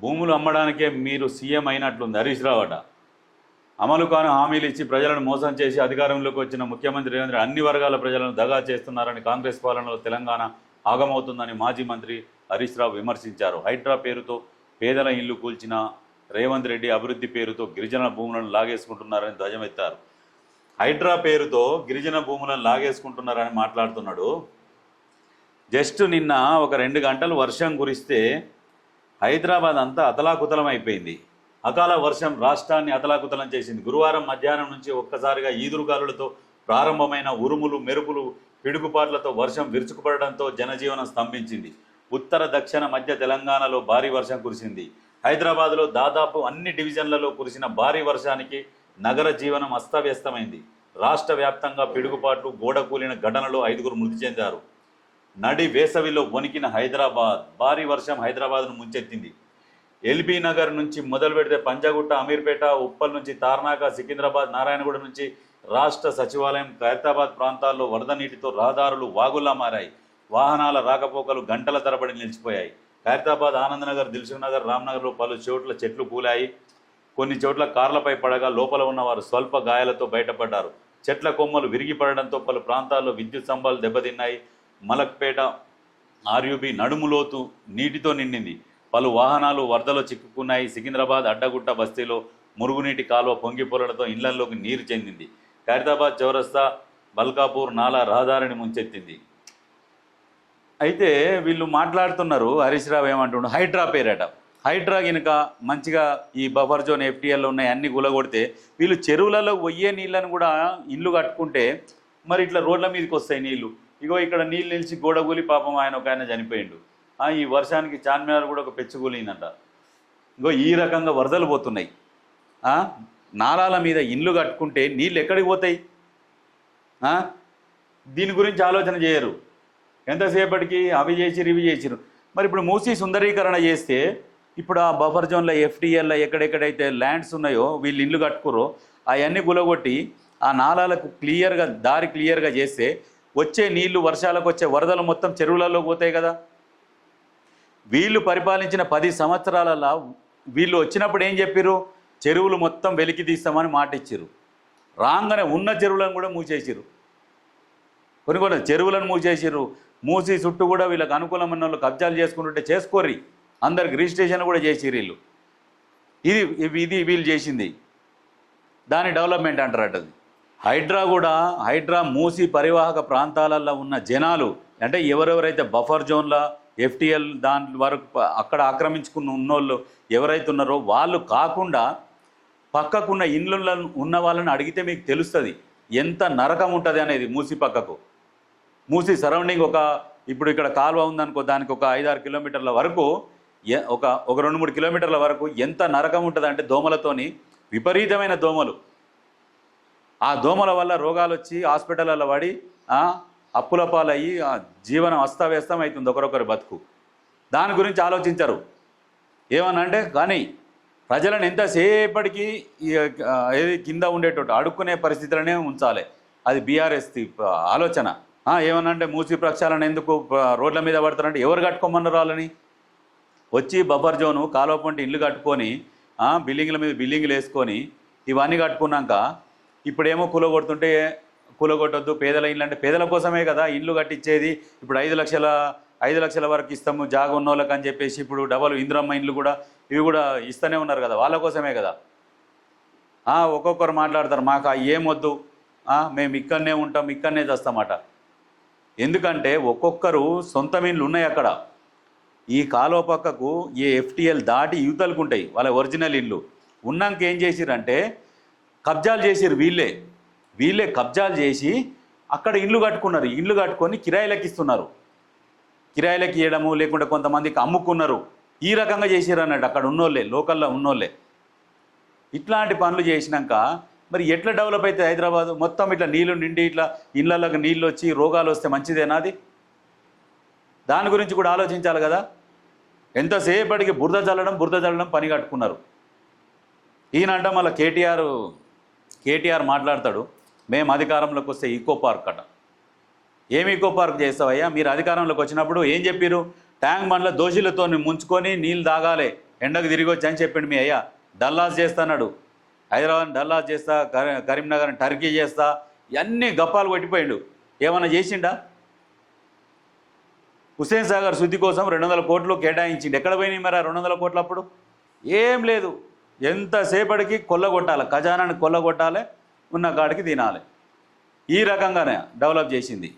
భూములు అమ్మడానికే మీరు సీఎం అయినట్లుంది హరీష్ రావు అట. అమలు కాని హామీలు ఇచ్చి ప్రజలను మోసం చేసి అధికారంలోకి వచ్చిన ముఖ్యమంత్రి రేవంత్ రెడ్డి అన్ని వర్గాల ప్రజలను దగా చేస్తున్నారని కాంగ్రెస్ పాలనలో తెలంగాణ ఆగమవుతుందని మాజీ మంత్రి హరీష్ రావు విమర్శించారు. హైడ్రా పేరుతో పేదల ఇల్లు కూల్చిన రేవంత్ రెడ్డి అభివృద్ధి పేరుతో గిరిజన భూములను లాగేసుకుంటున్నారని ధ్వజమెత్తారు. హైడ్రా పేరుతో గిరిజన భూములను లాగేసుకుంటున్నారని మాట్లాడుతున్నాడు. జస్ట్ నిన్న ఒక 2 గంటలు వర్షం కురిస్తే హైదరాబాద్ అంతా అతలాకుతలం అయిపోయింది. అకాల వర్షం రాష్ట్రాన్ని అతలాకుతలం చేసింది. గురువారం మధ్యాహ్నం నుంచి ఒక్కసారిగా ఈదురుగాలులతో ప్రారంభమైన ఉరుములు, మెరుపులు, పిడుగుపాట్లతో వర్షం విరుచుకుపడడంతో జనజీవనం స్తంభించింది. ఉత్తర, దక్షిణ, మధ్య తెలంగాణలో భారీ వర్షం కురిసింది. హైదరాబాద్లో దాదాపు అన్ని డివిజన్లలో కురిసిన భారీ వర్షానికి నగర జీవనం అస్తవ్యస్తమైంది. రాష్ట్ర వ్యాప్తంగా పిడుగుపాట్లు, గోడ కూలిన ఘటనలో 5గురు మృతి చెందారు. నడి వేసవిలో వణికిన హైదరాబాద్. భారీ వర్షం హైదరాబాద్ను ముంచెత్తింది. ఎల్బీ నగర్ నుంచి మొదలు పెడితే పంజాగుట్ట, అమీర్పేట, ఉప్పల్ నుంచి తార్నాక, సికింద్రాబాద్, నారాయణగూడ నుంచి రాష్ట్ర సచివాలయం, ఖైరతాబాద్ ప్రాంతాల్లో వరద నీటితో రహదారులు వాగుల్లా మారాయి. వాహనాల రాకపోకలు గంటల తరబడి నిలిచిపోయాయి. ఖైరతాబాద్, ఆనందనగర్, దిల్సుఖ్నగర్, రామ్నగర్లో పలు చోట్ల చెట్లు కూలాయి. కొన్ని చోట్ల కార్లపై పడగా లోపల ఉన్నవారు స్వల్ప గాయాలతో బయటపడ్డారు. చెట్ల కొమ్మలు విరిగి పడడంతో పలు ప్రాంతాల్లో విద్యుత్ స్తంభాలు దెబ్బతిన్నాయి. మలక్పేట, ఆర్యూబీ నడుములోతు నీటితో నిండింది. పలు వాహనాలు వరదలో చిక్కుకున్నాయి. సికింద్రాబాద్ అడ్డగుట్ట బస్తీలో మురుగునీటి కాలువ పొంగిపోలడంతో ఇళ్లలోకి నీరు చెందింది. ఖైరతాబాద్ చౌరస్తా, బల్కాపూర్ నాలా రహదారిని ముంచెత్తింది. అయితే వీళ్ళు మాట్లాడుతున్నారు. హరీష్ రావు ఏమంటుండు, హైడ్రా పేరట. హైడ్రా కనుక మంచిగా ఈ బఫర్ జోన్ ఎఫ్టీఎల్లో ఉన్నాయి అన్ని గులగొడితే వీళ్ళు చెరువులలో పోయే నీళ్ళని కూడా ఇల్లు కట్టుకుంటే మరి ఇట్లా రోడ్ల మీదకి వస్తాయి నీళ్లు. ఇగో ఇక్కడ నీళ్ళు నిలిచి గోడగూలి పాపం ఒక ఆయన చనిపోయిండు. ఈ వర్షానికి చార్మినార్ కూడా ఒక పెచ్చుగూలిందంట. ఇంకో ఈ రకంగా వరదలు పోతున్నాయి. నాలాల మీద ఇండ్లు కట్టుకుంటే నీళ్ళు ఎక్కడికి పోతాయి? దీని గురించి ఆలోచన చేయరు. ఎంతసేపటికి అవి చేసిరు ఇవి చేసిరు. మరి ఇప్పుడు మూసీ సుందరీకరణ చేస్తే ఇప్పుడు ఆ బఫర్ జోన్లో ఎఫ్టీఎల్లో ఎక్కడెక్కడైతే ల్యాండ్స్ ఉన్నాయో వీళ్ళు ఇండ్లు కట్టుకురో అవన్నీ గులగొట్టి ఆ నాలాలకు దారి క్లియర్గా చేస్తే వచ్చే నీళ్లు, వర్షాలకు వచ్చే వరదలు మొత్తం చెరువులలో పోతాయి కదా. వీళ్ళు పరిపాలించిన 10 సంవత్సరాలలో వీళ్ళు వచ్చినప్పుడు ఏం చెప్పారు? చెరువులు మొత్తం వెలికి తీస్తామని మాట ఇచ్చారు. రాగానే ఉన్న చెరువులను కూడా మూసేసారు. కొన్ని చెరువులను మూసేసారు. మూసి చుట్టూ కూడా వీళ్ళకి అనుకూలమైన వాళ్ళు కబ్జాలు చేసుకుంటుంటే చేసుకోర్రి, అందరికి రిజిస్ట్రేషన్ కూడా చేసిరు వీళ్ళు. ఇది వీళ్ళు చేసింది. దాని డెవలప్మెంట్ అంటారట. హైడ్రా మూసి పరివాహక ప్రాంతాలలో ఉన్న జనాలు అంటే ఎవరెవరైతే బఫర్ జోన్ల ఎఫ్టీఎల్ దాని వరకు అక్కడ ఆక్రమించుకున్న ఉన్నోళ్ళు ఎవరైతే ఉన్నారో వాళ్ళు కాకుండా పక్కకున్న ఇండ్లలో ఉన్న వాళ్ళని అడిగితే మీకు తెలుస్తుంది ఎంత నరకం ఉంటుంది అనేది. మూసి పక్కకు, మూసి సరౌండింగ్ ఇప్పుడు ఇక్కడ కాలువ ఉందనుకో, దానికి ఒక 5-6 కిలోమీటర్ల వరకు ఒక 2-3 కిలోమీటర్ల వరకు ఎంత నరకం ఉంటుంది అంటే దోమలతోని, విపరీతమైన దోమలు. ఆ దోమల వల్ల రోగాలు వచ్చి హాస్పిటల్లో పడి అప్పుల పాలయ్యి జీవనం అస్తవ్యస్తం అవుతుంది ఒకరొకరి బతుకు. దాని గురించి ఆలోచించరు. ఏమనంటే కానీ ప్రజలను ఎంతసేపటికి ఏది కింద ఉండేటట్టు అడుక్కునే పరిస్థితులనే ఉంచాలి. అది బీఆర్ఎస్ ఆలోచన. ఏమనంటే మూసి ప్రక్షాళన ఎందుకు రోడ్ల మీద పడతారంటే ఎవరు కట్టుకోమన్నారు వాళ్ళని? వచ్చి బఫర్ జోను కాలువ పంట ఇల్లు కట్టుకొని బిల్డింగ్ల మీద బిల్డింగ్లు వేసుకొని ఇవన్నీ కట్టుకున్నాక ఇప్పుడేమో కూలగొట్టొద్దు పేదల ఇల్లు అంటే పేదల కోసమే కదా ఇల్లు కట్టించేది. ఇప్పుడు 5 లక్షల వరకు ఇస్తాము జాగ ఉన్న వాళ్ళకి అని చెప్పేసి ఇప్పుడు డబల్ ఇందిరమ్మ ఇండ్లు కూడా ఇవి కూడా ఇస్తూనే ఉన్నారు కదా, వాళ్ళ కోసమే కదా. ఒక్కొక్కరు మాట్లాడతారు మాకు ఏమొద్దు, మేము ఇక్కడనే ఉంటాం ఇక్కడనే చేస్తామట. ఎందుకంటే ఒక్కొక్కరు సొంత ఇండ్లు ఉన్నాయి అక్కడ. ఈ కాలువ పక్కకు ఈ ఎఫ్టీఎల్ దాటి యూతలకు ఉంటాయి వాళ్ళ ఒరిజినల్ ఇల్లు. ఉన్నాక ఏం చేసిరంటే కబ్జాలు చేసిరు. వీళ్ళే కబ్జాలు చేసి అక్కడ ఇల్లు కట్టుకున్నారు. ఇల్లు కట్టుకొని కిరాయిలకు ఇస్తున్నారు. కిరాయిలకు ఇవ్వడము లేకుంటే కొంతమందికి అమ్ముకున్నారు. ఈ రకంగా చేసిరు అన్నట్టు అక్కడ ఉన్నోళ్ళే, లోకల్లో ఉన్నోళ్ళే. ఇట్లాంటి పనులు చేసినాక మరి ఎట్లా డెవలప్ అవుతుంది హైదరాబాద్? మొత్తం ఇట్లా నీళ్లు నిండి ఇట్లా ఇళ్ళకి నీళ్ళు వచ్చి రోగాలు వస్తే మంచిదేనా అది? దాని గురించి కూడా ఆలోచించాలి కదా. ఎంతసేపటికి బురద చల్లడం పని కట్టుకున్నారు. ఈయనంట మళ్ళీ కేటీఆర్ మాట్లాడతాడు, మేము అధికారంలోకి వస్తే ఈకో పార్క్ అట. ఏమి ఈకో పార్క్ చేస్తావయ్యా? మీరు అధికారంలోకి వచ్చినప్పుడు ఏం చెప్పారు? ట్యాంక్ బండ్ల దోషులతో ముంచుకొని నీళ్ళు తాగాలి, ఎండకు తిరిగి వచ్చి అని చెప్పిండు మీ అయ్యా. డల్లాస్ చేస్తాడు, హైదరాబాద్ డల్లాస్ చేస్తా, కరీంనగర్ టర్కీ చేస్తా, ఇవన్నీ గప్పాలు కొట్టిపోయిండు. ఏమన్నా చేసిండా? హుస్సేన్ సాగర్ శుద్ధి కోసం 200 కోట్లు కేటాయించిండు. ఎక్కడ పోయినాయి మరి ఆ 200 కోట్లు? అప్పుడు ఏం లేదు. ఎంతసేపటికి కొల్లగొట్టాలి, ఖజానాన్ని కొల్లగొట్టాలి, ఉన్న కాడికి తినాలి. ఈ రకంగానే డెవలప్ చేసింది.